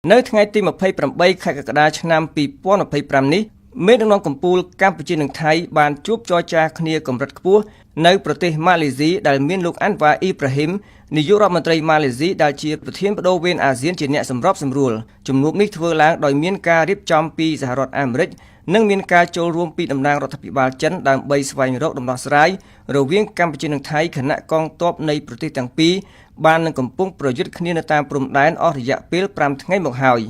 នៅថ្ងៃទី28ខែកក្កដាឆ្នាំ2025នេះមេដឹកនាំកម្ពុជាកម្ពុជានិងថៃបានជួបចរចាគ្នាកម្រិតខ្ពស់នៅប្រទេសម៉ាឡេស៊ីដែលមានលោកអាន់វ៉ាអ៊ីប្រាហ៊ីមនាយករដ្ឋមន្ត្រីម៉ាឡេស៊ីដែលជាប្រធានបដូវវេនអាស៊ានជាអ្នកសម្របសម្រួលជំនួបនេះធ្វើឡើងដោយមានការរៀបចំពីសហរដ្ឋអាមេរិកនិងមានការចូលរួមពីតំណាងរដ្ឋាភិបាលចិនដើម្បីស្វែងរកដំណោះស្រាយរវាងកម្ពុជានិងថៃខណៈកងទ័ពនៃប្រទេសទាំងពីរបាននឹងកំពុងប្រយុទ្ធគ្នានៅតាមព្រំដែនអស់រយៈពេល5ថ្ងៃមកហើយ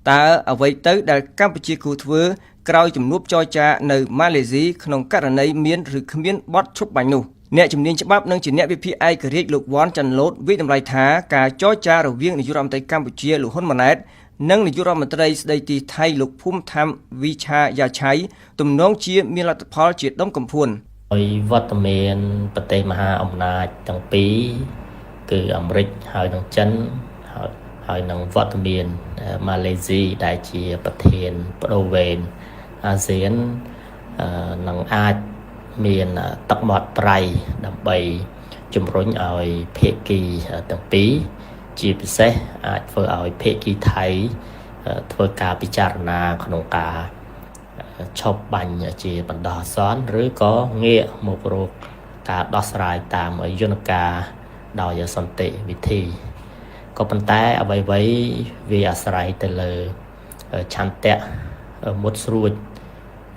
តើអ្វីទៅដែលកម្ពុជាគួរធ្វើក្រោយជំនួបចរចានៅម៉ាឡេស៊ីក្នុងករណីមានឬគ្មានបទឈប់បាញ់នោះអ្នកជំនាញច្បាប់និងជាអ្នកវិភាគឯករាជ្យលោកវ៉ាន់ចាន់ឡូតវិតម្លៃថាការចរចារវាងនាយករដ្ឋមន្ត្រីកម្ពុជាលោកហ៊ុនម៉ាណែតនិងនាយករដ្ឋមន្ត្រីស្ដីទីថៃលោកភូមិថាំវិឆាយ៉ាឆៃទំនងជាមានលទ្ធផលជាដុំកំភួនហើយវត្តមានប្រទេសមហាអំណាចទាំងពីរគឺអាមេរិកហើយនិងចិនហើយនឹងវត្តមានម៉ាឡេស៊ីដែលជាប្រធានបដូវវេនអាស៊ាននឹងអាចមានទឹកមាត់ប្រៃដើម្បីជំរុញឲ្យភាគីទាំងពីរជាពិសេសអាចធ្វើឲ្យភាគីថៃធ្វើការពិចារណាក្នុងការឈប់បាញ់ជាបណ្ដោះអាសន្នឬក៏ងាកមករកការដោះស្រាយតាមយន្តការដោយសន្តិវិធីក៏ប៉ុន្តែអ្វីៗវាអាស្រ័យទៅលើឆន្ទៈមុតស្រួច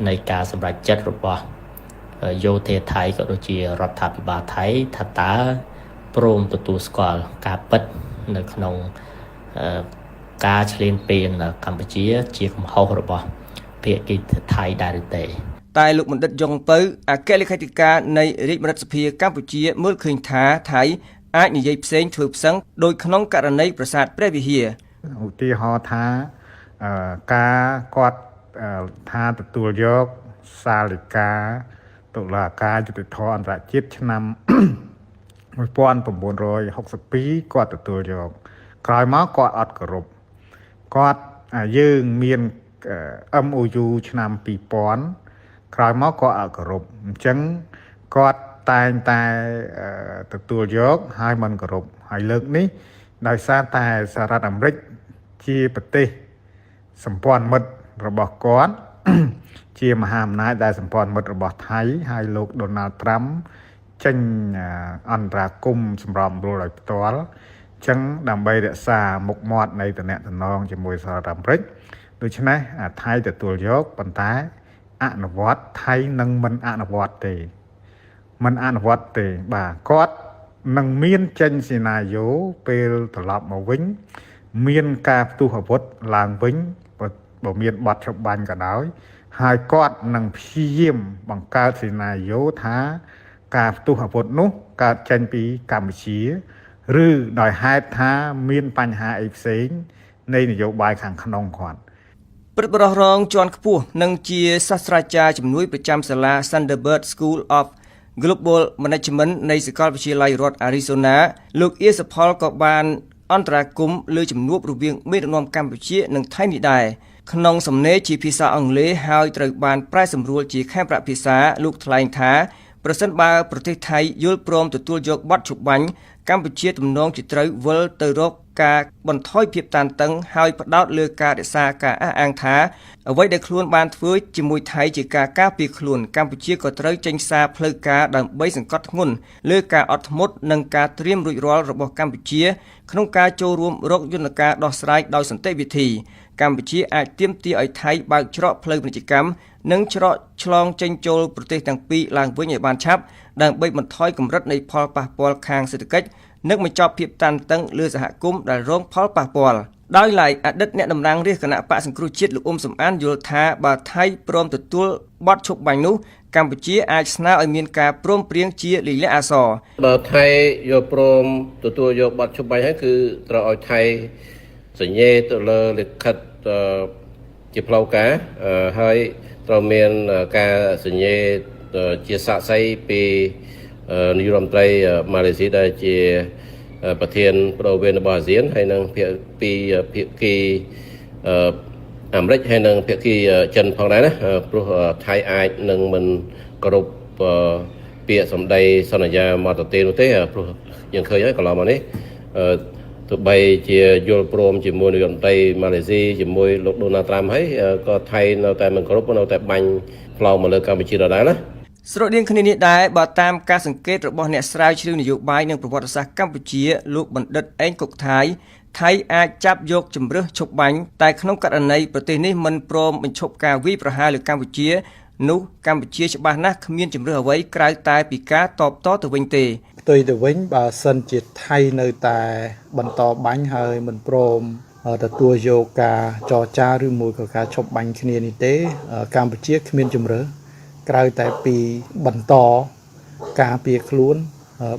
នៃការសម្រេចចិត្តរបស់យោធាថៃក៏ដូចជារដ្ឋាភិបាលថៃថាតើព្រមទទួលស្គាល់ការពិតនៅក្នុងការឈ្លានពានកម្ពុជាជាកំហុសរបស់ភាគីថៃដែរឬទេតែលោកបណ្ឌិតយ៉ុងពៅអគ្គលេខាធិការនៃរាជបណ្ឌិតសភាកម្ពុជាមើលឃើញថាថៃអាចនិយាយផ្សេងធ្វើផ្សឹងដោយក្នុងករណីប្រាសាទព្រះវិហារឧទាហរណ៍ថាការគាត់ថាទទួលយកសាលិកាតុលាការយុត្តិធម៌អន្តរជាតិឆ្នាំ1962គាត់ទទួលយកក្រោយមកគាត់អត់គោរពគាត់យើងមាន MOU ឆ្នាំ2000ក្រោយមកគាត់អត់គោរពអញ្ចឹងគាត់តែងតែទទួលយកហើយមិនគោរពហើយលើកនេះដោយសារតែសហរដ្ឋអាមេរិកជាប្រទេសសម្ព័ន្ធមិត្តរបស់គាត់ជាមហាអំណាចដែលសម្ព័ន្ធមិត្តរបស់ថៃហើយលោកដូណាល់ត្រាំចេញអន្តរាគមន៍សម្រាប់រួលឲ្យផ្ទាល់អញ្ចឹងដើម្បីរក្សាមុខមាត់នៃតំណែងជាមួយសហរដ្ឋអាមេរិកដូច្នេះថៃទទួលយកប៉ុន្តែអនុវត្តថៃនឹងមិនអនុវត្តទេមិនអនុវត្តទេបាទគាត់នឹងមានចេញសេណារីយ៉ូពេលត្រឡប់មកវិញមានការផ្ទុះអាវុធឡើងវិញបើមានបទឈប់បាញ់ក៏ដោយហើយគាត់នឹងព្យាយាមបង្កើតសេណារីយ៉ូថាការផ្ទុះអាវុធនោះកើតចេញពីកម្ពុជាឬដោយហេតុថាមានបញ្ហាអីផ្សេងនៃនយោបាយខាងក្នុងគាត់ព្រឹទ្ធបរិះរងជាន់ខ្ពស់និងជាសាស្ត្រាចារ្យជំនួយប្រចាំសាលា Thunderbird School of Global Management នៃសាកលវិទ្យាល័យរដ្ឋ Arizona លោកអៀសផលក៏បានអន្តរាគមន៍លើជំនួបរវាងមេដឹកនាំកម្ពុជានិងថៃនេះដែរក្នុងសំណេរជាភាសាអង់គ្លេសហើយត្រូវបានប្រែសម្រួលជាខេមរៈភាសាលោកថ្លែងថាប្រសិនបើប្រទេសថៃយល់ព្រមទទួលយកបទឈប់បាញ់កម្ពុជាទំនងជាត្រូវវិលទៅរកការបន្ថយភាពតានតឹងហើយផ្ដោតលើការរក្សាការអះអាងថាអ្វីដែលខ្លួនបានធ្វើជាមួយថៃជាការការពារខ្លួនកម្ពុជាក៏ត្រូវចេញសារផ្លូវការដើម្បីសង្កត់ធ្ងន់លើការអត់ធ្មត់និងការត្រៀមរួចរាល់របស់កម្ពុជាក្នុងការចូលរួមរកយន្តការដោះស្រាយដោយសន្តិវិធីកម្ពុជាអាចទាមទារឲ្យថៃបើកច្រកផ្លូវពាណិជ្ជកម្មនិងច្រកឆ្លងចេញចូលប្រទេសទាំងពីរឡើងវិញឲ្យបានឆាប់ដើម្បីបន្ថយកម្រិតនៃផលប៉ះពាល់ខាងសេដ្ឋកិច្ចនិងបញ្ចប់ភាពតានតឹងលើសហគមន៍ដែលរងផលប៉ះពាល់ដោយឡែកអតីតអ្នកតំណាងរាស្ត្រគណៈបកសង្គ្រោះជាតិលោកអ៊ុំសំអានយល់ថាបើថៃព្រមទទួលបទឈប់បាញ់នោះកម្ពុជាអាចស្នើឲ្យមានការព្រមព្រៀងជាលិលាអក្សរបើថៃយកព្រមទទួលយកបទឈប់បាញ់ហើយគឺត្រូវឲ្យថៃសញ្ញេទៅលើលិខិតជាផ្លូវការហើយត្រូវមានការសញ្ញេជាសាក្សីពីនាយករដ្ឋមន្ត្រីម៉ាឡេស៊ីដែលជាប្រធានបដូវវេនរបស់អាស៊ានហើយនិងភាគីអាមេរិកហើយនិងភាគីចិនផងដែរណាព្រោះថៃអាចនឹងមិនគោរពពាក្យសម្ដីសន្យាមកទទេនោះទេព្រោះយើងឃើញហើយកន្លងមកនេះ ទោះបីជាយល់ព្រមជាមួយនាយករដ្ឋមន្ត្រីម៉ាឡេស៊ីជាមួយលោកដូណាល់ត្រាំហើយក៏ថៃនៅតែមិនគ្រប់នៅតែបាញ់ផ្លោងមកលើកម្ពុជាដដែលណា ស្រដៀងគ្នានេះដែរបើតាមការសង្កេតរបស់អ្នកស្រាវជ្រាវនយោបាយនិងប្រវត្តិសាស្ត្រកម្ពុជាលោកបណ្ឌិតអេងកុកថៃអាចចាប់យកជំរើសឈប់បាញ់តែក្នុងករណីប្រទេសនេះមិនព្រមបញ្ឈប់ការវាយប្រហារលើកម្ពុជានោះកម្ពុជាច្បាស់ណាស់គ្មានជំរើសអ្វីក្រៅតែពីការតបតទៅវិញទេ ផ្ទុយទៅវិញបើសិនជាថៃនៅតែបន្តបាញ់ហើយមិនព្រមទទួលយកការចរចាឬមួយក៏ការឈប់បាញ់គ្នានេះទេកម្ពុជាគ្មានជំរើសក្រៅតែពីបន្តការពារខ្លួន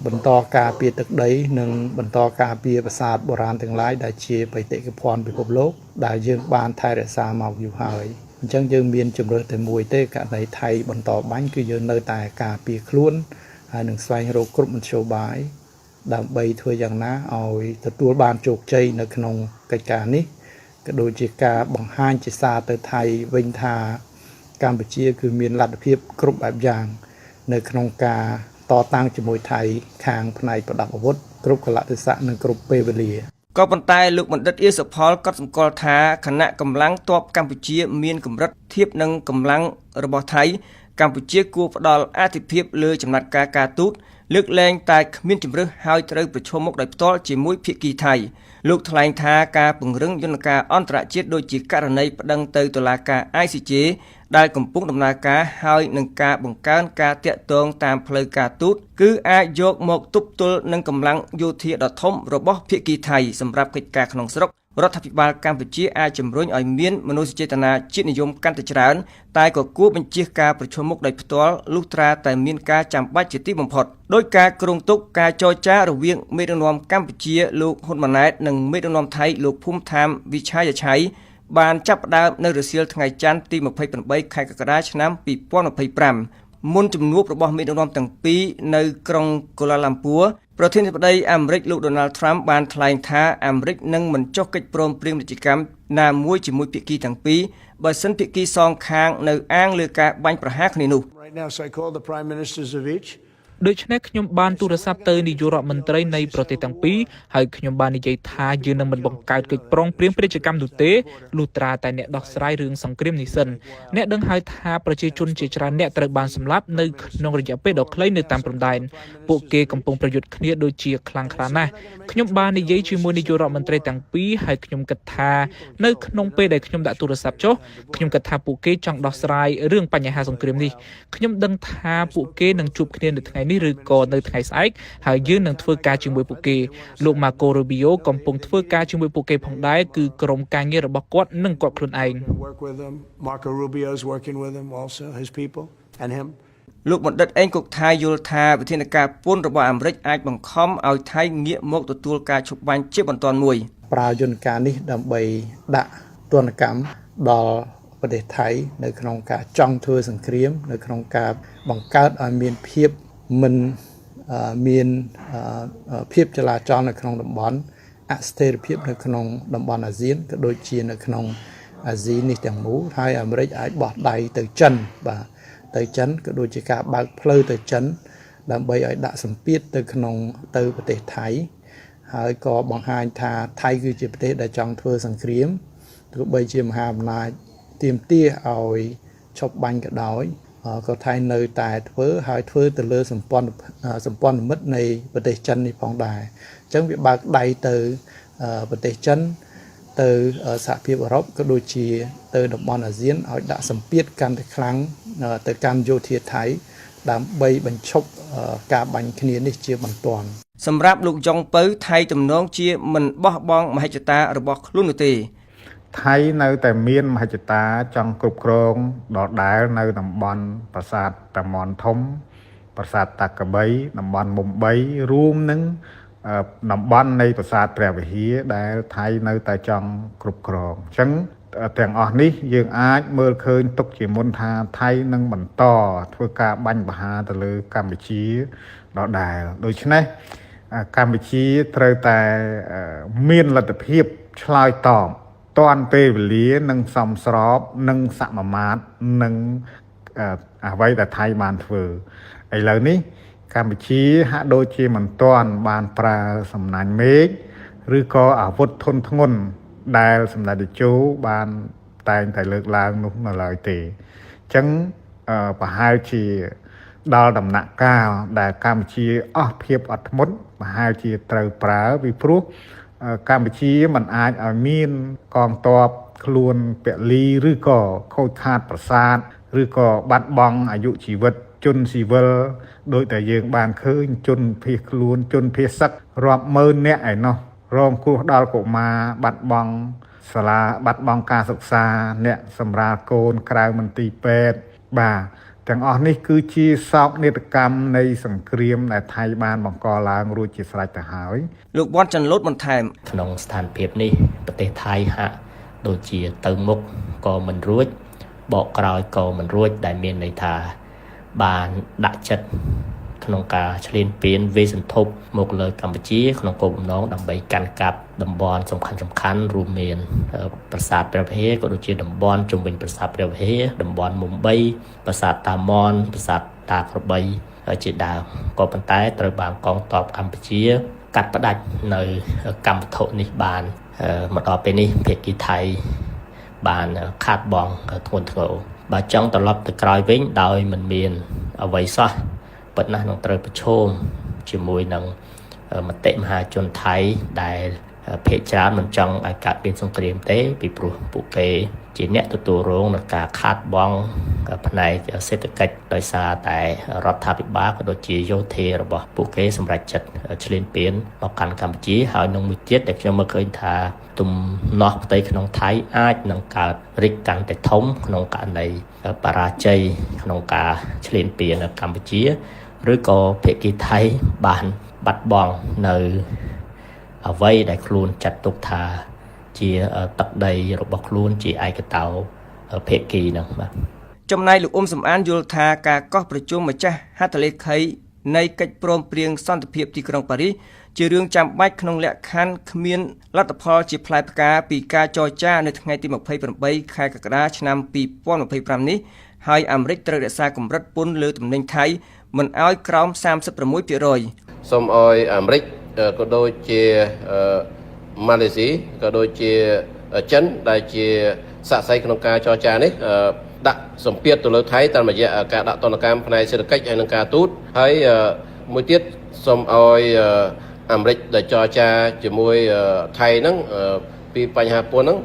បន្តការពារទឹកដីនិងបន្តការពារប្រាសាទបុរាណទាំងឡាយដែលជាបេតិកភណ្ឌពិភពលោកដែលយើងបានថែរក្សាមកយូរហើយអញ្ចឹងយើងមានជំរើសតែមួយទេករណីថៃបន្តបាញ់គឺយើងនៅតែការពារខ្លួនហើយនឹងស្វែងរកគ្រប់មធ្យោបាយដើម្បីធ្វើយ៉ាងណាឲ្យទទួលបានជោគជ័យនៅក្នុងកិច្ចការនេះក៏ដូចជាការបង្ហាញជាសារទៅថៃវិញថាកម្ពុជាគឺមានលទ្ធភាពគ្រប់បែបយ៉ាងនៅក្នុងការតតាំងជាមួយថៃខាងផ្នែកប្រដាប់អាវុធគ្រប់កលៈទេសៈនិងគ្រប់ពេលវេលា ក៏ប៉ុន្តែលោកបណ្ឌិតអៀសផលក៏សម្គាល់ថាគណៈកម្លាំងទ័ពកម្ពុជាមានកម្រិតធៀបនឹងកម្លាំងរបស់ថៃកម្ពុជាគួរផ្ដល់អាទិភាពលើចំណាត់ការការទូតលើកលែងតែគ្មានជំរើសហើយត្រូវប្រឈមមុខដោយផ្ទាល់ជាមួយភាគីថៃលោកថ្លែងថាការពង្រឹងយន្តការអន្តរជាតិដូចជាករណីប្តឹងទៅតុលាការ ICJ ដែលកំពុងដំណើរការហើយនឹងការបង្កើនការតាក់ទងតាមផ្លូវការទូតគឺអាចយកមកទប់ទល់នឹងកម្លាំងយោធាដ៏ធំរបស់ភាគីថៃសម្រាប់កិច្ចការក្នុងស្រុករដ្ឋាភិបាលកម្ពុជាអាចជំរុញឲ្យមានមនោសញ្ចេតនាជាតិនិយមកាន់តែច្រើនតែក៏គួរបញ្ជៀសការប្រឈមមុខដោយផ្ទាល់លុះត្រាតែមានការចាំបាច់ជាទីបំផុតដោយការគ្រោងទុកការចរចារវាងមេដឹកនាំកម្ពុជាលោកហ៊ុនម៉ាណែតនិងមេដឹកនាំថៃលោកភូមិឋាមវិឆ័យឆៃបានចាប់ផ្ដើមនៅរសៀលថ្ងៃច័ន្ទទី28ខែកក្កដាឆ្នាំ2025មុនជំនួបរបស់មេដឹកនាំទាំងពីរនៅក្រុងកូឡាឡាំពួរប្រធានាធិបតីអាមេរិកលោក Donald Trump បានថ្លែងថាអាមេរិកនឹងមិនចុះកិច្ចព្រមព្រៀងពាណិជ្ជកម្មណាមួយជាមួយភាគីទាំងពីរបើសិនភាគីសងខាងនៅអាងលើការបាញ់ប្រហារគ្នានោះ ដូច្នេះខ្ញុំបានទូរស័ព្ទទៅនាយករដ្ឋមន្ត្រីនៃប្រទេសទាំងពីរហើយខ្ញុំបាននិយាយថាយើងនឹងមិនបង្កើតកិច្ចព្រមព្រៀងពាណិជ្ជកម្មនោះទេលុះត្រាតែអ្នកដោះស្រាយរឿងសង្គ្រាមនេះសិនអ្នកដឹងហើយថាប្រជាជនជាច្រើនអ្នកត្រូវបានសម្លាប់នៅក្នុងរយៈពេលដ៏ខ្លីនៅតាមព្រំដែនពួកគេកំពុងប្រយុទ្ធគ្នាដូចជាខ្លាំងក្លាណាស់ខ្ញុំបាននិយាយជាមួយនាយករដ្ឋមន្ត្រីទាំងពីរហើយខ្ញុំគិតថានៅក្នុងពេលដែលខ្ញុំដាក់ទូរស័ព្ទចុះខ្ញុំគិតថាពួកគេចង់ដោះស្រាយរឿងបញ្ហាសង្គ្រាមនេះខ្ញុំដឹងថាពួកគេនឹងជួបគ្នានៅថ្ងៃនេះឬក៏នៅថ្ងៃស្អែកហើយយើងនឹងធ្វើការជាមួយពួកគេលោក Marco Rubio កំពុងធ្វើការជាមួយពួកគេផងដែរគឺក្រុមការងាររបស់គាត់និងគាត់ខ្លួនឯង លោកបណ្ឌិតអេងកុកថៃយល់ថាវិធានការពន្ធរបស់អាមេរិកអាចបង្ខំឲ្យថៃងាកមកទទួលការឈប់បាញ់ជាបន្ទាន់មួយប្រើយន្តការនេះដើម្បីដាក់ទណ្ឌកម្មដល់ប្រទេសថៃនៅក្នុងការចង់ធ្វើសង្គ្រាមនៅក្នុងការបង្កើតឲ្យមានភាពមិនមានភាពចលាចលនៅក្នុងតំបន់អស្ថិរភាពនៅក្នុងតំបន់អាស៊ានក៏ដូចជានៅក្នុងអាស៊ីនេះទាំងមូលហើយអាមេរិកអាចបោះដៃទៅចិនបាទទៅចិនក៏ដូចជាការបើកផ្លូវទៅចិនដើម្បីឲ្យដាក់សម្ពាធទៅប្រទេសថៃហើយក៏បង្ហាញថាថៃគឺជាប្រទេសដែលចង់ធ្វើសង្គ្រាមទោះបីជាមហាអំណាចទាមទារឲ្យឈប់បាញ់ក៏ដោយក៏ថៃនៅតែធ្វើទៅលើសម្ព័ន្ធមិត្តនៃប្រទេសចិននេះផងដែរអញ្ចឹងវាបើកដៃទៅប្រទេសចិនទៅសហភាពអឺរ៉ុបក៏ដូចជាទៅតំបន់អាស៊ានឲ្យដាក់សម្ពាធកាន់តែខ្លាំងទៅកាន់យោធាថៃដើម្បីបញ្ឈប់ការបាញ់គ្នានេះជាបន្ទាន់សម្រាប់លោកយ៉ុងពៅថៃទំនងជាមិនបោះបង់មហិច្ឆតារបស់ខ្លួននោះទេថៃនៅតែមានមហិច្ឆតាចង់គ្រប់គ្រងដដែលនៅតំបន់ប្រាសាទតាម៉ុនធំប្រាសាទតាកបីតំបន់មុំបីរួមនឹងតំបន់នៃប្រាសាទព្រះវិហារដែលថៃនៅតែចង់គ្រប់គ្រងអញ្ចឹងទាំងអស់នេះយើងអាចមើលឃើញទុកជាមុនថាថៃនឹងបន្តធ្វើការបាញ់ប្រហារទៅលើកម្ពុជាដដែលដូច្នេះកម្ពុជាត្រូវតែមានលទ្ធភាពឆ្លើយតបតាន់ពេលវេលានិងសមស្របនិងសមាមាត្រនឹងអ្វីដែលថៃបានធ្វើឥឡូវនេះកម្ពុជាហាក់ដូចជាមិនទាន់បានប្រើសំណាញ់មេឃ ឬក៏អាវុធធនធ្ងន់ដែលសម្ដេចតេជោបានតែងតែលើកឡើងនោះនៅឡើយទេអញ្ចឹងប្រហែលជាដល់ដំណាក់កាលដែលកម្ពុជាអស់ភាពអត់ធ្មត់ប្រហែលជាត្រូវប្រើពីព្រោះកម្ពុជាមិនអាចឲ្យមានកងទ័ពខ្លួនពលីឬក៏ខូចខាតប្រាសាទឬក៏បាត់បង់អាយុជីវិតជនស៊ីវិលដោយតែយើងបានឃើញជនភៀសខ្លួនជនភៀសសឹករាប់ម៉ឺននាក់ឯណោះរងគ្រោះដល់កុមារបាត់បង់សាលាបាត់បង់ការសិក្សាអ្នកសម្រាលកូនក្រៅមន្ទីរពេទ្យបាទទាំងអស់នេះគឺជាសោកនាដកម្មនៃសង្គ្រាមដែលថៃបានបង្កឡើងរួចជាស្រេចទៅហើយលោកវ៉ាន់ចាន់លូតបន្ថែមក្នុងស្ថានភាពនេះប្រទេសថៃហាក់ដូចជាទៅមុខក៏មិនរួចបកក្រោយក៏មិនរួចដែលមានន័យថាបានដាក់ចិត្តក្នុងការឈ្លានពានវាយសន្ធប់មកលើកម្ពុជាក្នុងគោលបំណងដើម្បីកាន់កាប់តំបន់សំខាន់រួមមានប្រាសាទព្រះវិហារក៏ដូចជាតំបន់ជុំវិញប្រាសាទព្រះវិហារតំបន់មុំបីប្រាសាទតាម៉នប្រាសាទតាក្របីជាដើមក៏ប៉ុន្តែត្រូវបានកងទ័ពកម្ពុជាកាត់ផ្ដាច់នៅកម្មវត្ថុនេះបានមកដល់ពេលនេះភាគីថៃបានខាតបង់ធ្ងន់ធ្ងរបើចង់ត្រឡប់ទៅក្រោយវិញដោយមិនមានអ្វីសោះប៉ុន្តែនឹងត្រូវប្រឈមជាមួយនឹងមតិមហាជនថៃដែលភាគច្រើនមិនចង់ឲ្យកើតមានសង្គ្រាមទេពីព្រោះពួកគេជាអ្នកទទួលរងនឹងការខាតបង់ផ្នែកសេដ្ឋកិច្ចដោយសារតែរដ្ឋាភិបាលក៏ដូចជាយោធារបស់ពួកគេសម្រាប់ចិត្តឈ្លានពានមកកាន់កម្ពុជាហើយនឹងមួយទៀតដែលខ្ញុំមើលឃើញថាទំនាស់ផ្ទៃក្នុងថៃអាចនឹងកើតរិចកាន់តែធំក្នុងករណីបរាជ័យក្នុងការឈ្លានពាននៅកម្ពុជាឬក៏ភាគីថៃបានបាត់បង់នៅអ្វីដែលខ្លួនចាត់ទុកថាជាទឹកដីរបស់ខ្លួនជាឯកតោភាគីហ្នឹងបាទចំណែកលោកអ៊ុំសំអានយល់ថាការកោះប្រជុំម្ចាស់ហត្ថលេខីនៃកិច្ចព្រមព្រៀងសន្តិភាពទីក្រុងប៉ារីសជារឿងចាំបាច់ក្នុងលក្ខខណ្ឌគ្មានលទ្ធផលជាផ្លែផ្កាពីការចរចានៅថ្ងៃទី28ខែកក្កដាឆ្នាំ2025នេះហើយអាមេរិកត្រូវរក្សាកម្រិតពន្ធលើទំនិញថៃមិនឲ្យក្រោម 36% សូមឲ្យអាមេរិកក៏ដូចជាម៉ាឡេស៊ីក៏ដូចជាចិនដែលជាសាក្សីក្នុងការចរចានេះដាក់សម្ពាធទៅលើថៃតាមរយៈការដាក់ទណ្ឌកម្មផ្នែកសេដ្ឋកិច្ចហើយនិងការទូតហើយមួយទៀតសូមឲ្យអាមេរិកដែលចរចាជាមួយថៃហ្នឹងពីបញ្ហាពន្ធហ្នឹង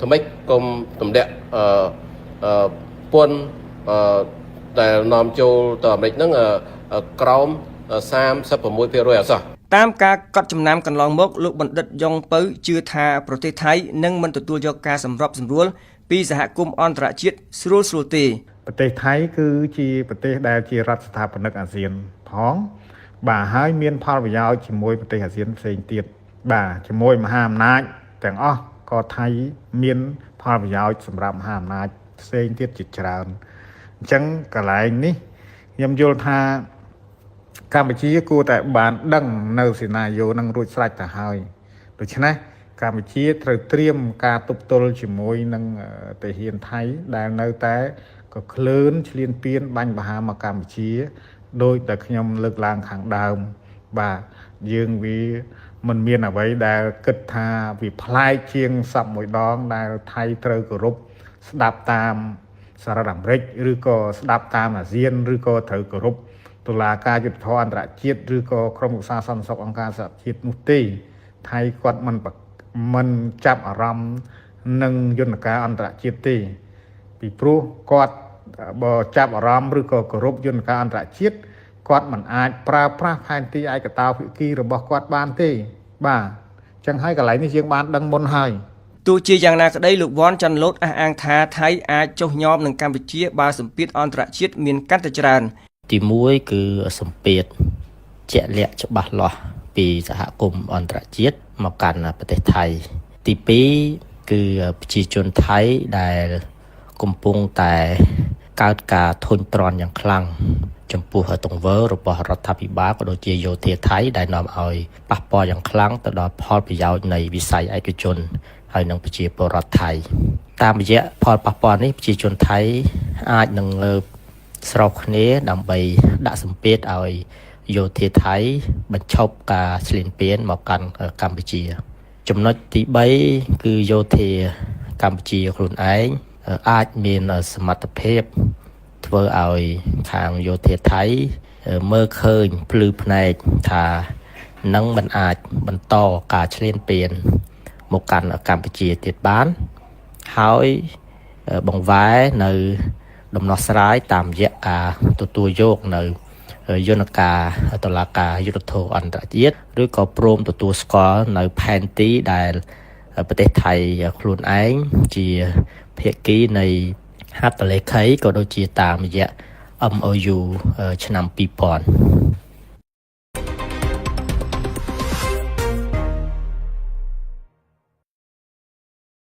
ធ្វើម៉េចកុំទម្លាក់ពន្ធដែលនាំចូលទៅអាមេរិកហ្នឹងក្រោម 36% អសោះតាមការកត់ចំណាំកន្លងមកលោកបណ្ឌិតយ៉ុងពៅជឿថាប្រទេសថៃនឹងមិនទទួលយកការសម្របសម្រួលពីសហគមន៍អន្តរជាតិស្រួលទេប្រទេសថៃគឺជាប្រទេសដែលជារដ្ឋស្ថាបនិកអាស៊ានផងបាទហើយមានផលប្រយោជន៍ជាមួយប្រទេសអាស៊ានផ្សេងទៀតបាទជាមួយមហាអំណាចទាំងអស់ក៏ថៃមានផលប្រយោជន៍សម្រាប់មហាអំណាចផ្សេងទៀតជាច្រើនអញ្ចឹងកន្លែងនេះខ្ញុំយល់ថាកម្ពុជាគួរតែបានដឹងនៅសេណារីយ៉ូនឹងរួចស្រេចទៅហើយដូច្នេះកម្ពុជាត្រូវត្រៀមការទប់ទល់ជាមួយនឹងទាហានថៃដែលនៅតែក៏ឃ្លើនឈ្លានពានបាញ់បហាមកកម្ពុជាដោយតែខ្ញុំលើកឡើងខាងដើមបាទយើងវាមិនមានអ្វីដែលគិតថាវាប្លែកជាងសពមួយដងដែលថៃត្រូវគោរពស្ដាប់តាមសហរដ្ឋអាមេរិកឬក៏ស្ដាប់តាមអាស៊ានឬក៏ត្រូវគោរពតុលាការយុត្តិធម៌អន្តរជាតិឬក៏ក្រុមឧស្សាហសន្តិសុខអង្គការសហជាតិនោះទេថៃគាត់មិនចាប់អារម្មណ៍នឹងយន្តការអន្តរជាតិទេពីព្រោះគាត់បើចាប់អារម្មណ៍ឬក៏គោរពយន្តការអន្តរជាតិគាត់មិនអាចប្រើប្រាស់ផែនទីឯកតោភាគីរបស់គាត់បានទេបាទអញ្ចឹងហើយកន្លែងនេះយើងបានដឹងមុនហើយទោះជាយ៉ាងណាក្តីលោកវ៉ាន់ចាន់លូតអះអាងថាថៃអាចចុះញោមនឹងកម្ពុជាបើសម្ពាធអន្តរជាតិមានកាន់តែច្រើនទី1គឺសម្ពាធជាក់លាក់ច្បាស់លាស់ពីសហគមន៍អន្តរជាតិមកកាន់ប្រទេសថៃទី2គឺប្រជាជនថៃដែលកំពុងតែកើតការធុញទ្រាន់យ៉ាងខ្លាំងចំពោះទង្វើរបស់រដ្ឋាភិបាលក៏ដូចជាយោធាថៃដែលនាំឲ្យប៉ះពាល់យ៉ាងខ្លាំងទៅដល់ផលប្រយោជន៍នៃវិស័យឯកជនហើយនិងប្រជាពលរដ្ឋថៃតាមរយៈផលប៉ះពាល់នេះប្រជាជនថៃអាចនឹងស្របគ្នាដើម្បីដាក់សម្ពាធឲ្យយោធាថៃបញ្ឈប់ការឈ្លានពានមកកាន់កម្ពុជា ចំណុចទី3គឺយោធាកម្ពុជាខ្លួនឯងអាចមានសមត្ថភាពធ្វើឲ្យខាងយោធាថៃមើលឃើញភ្លឺភ្នែកថានឹងមិនអាចបន្តការឈ្លានពានមកកាន់កម្ពុជាទៀតបានហើយបង្វែរនៅដំណោះស្រាយតាមរយៈការទទួលយកនៅយន្តការតុលាការយុត្តិធម៌អន្តរជាតិឬក៏ព្រមទទួលស្គាល់នៅផែនទីដែលប្រទេសថៃខ្លួនឯងជាភាគីនៃហត្ថលេខីក៏ដូចជាតាមរយៈ MOU ឆ្នាំ2000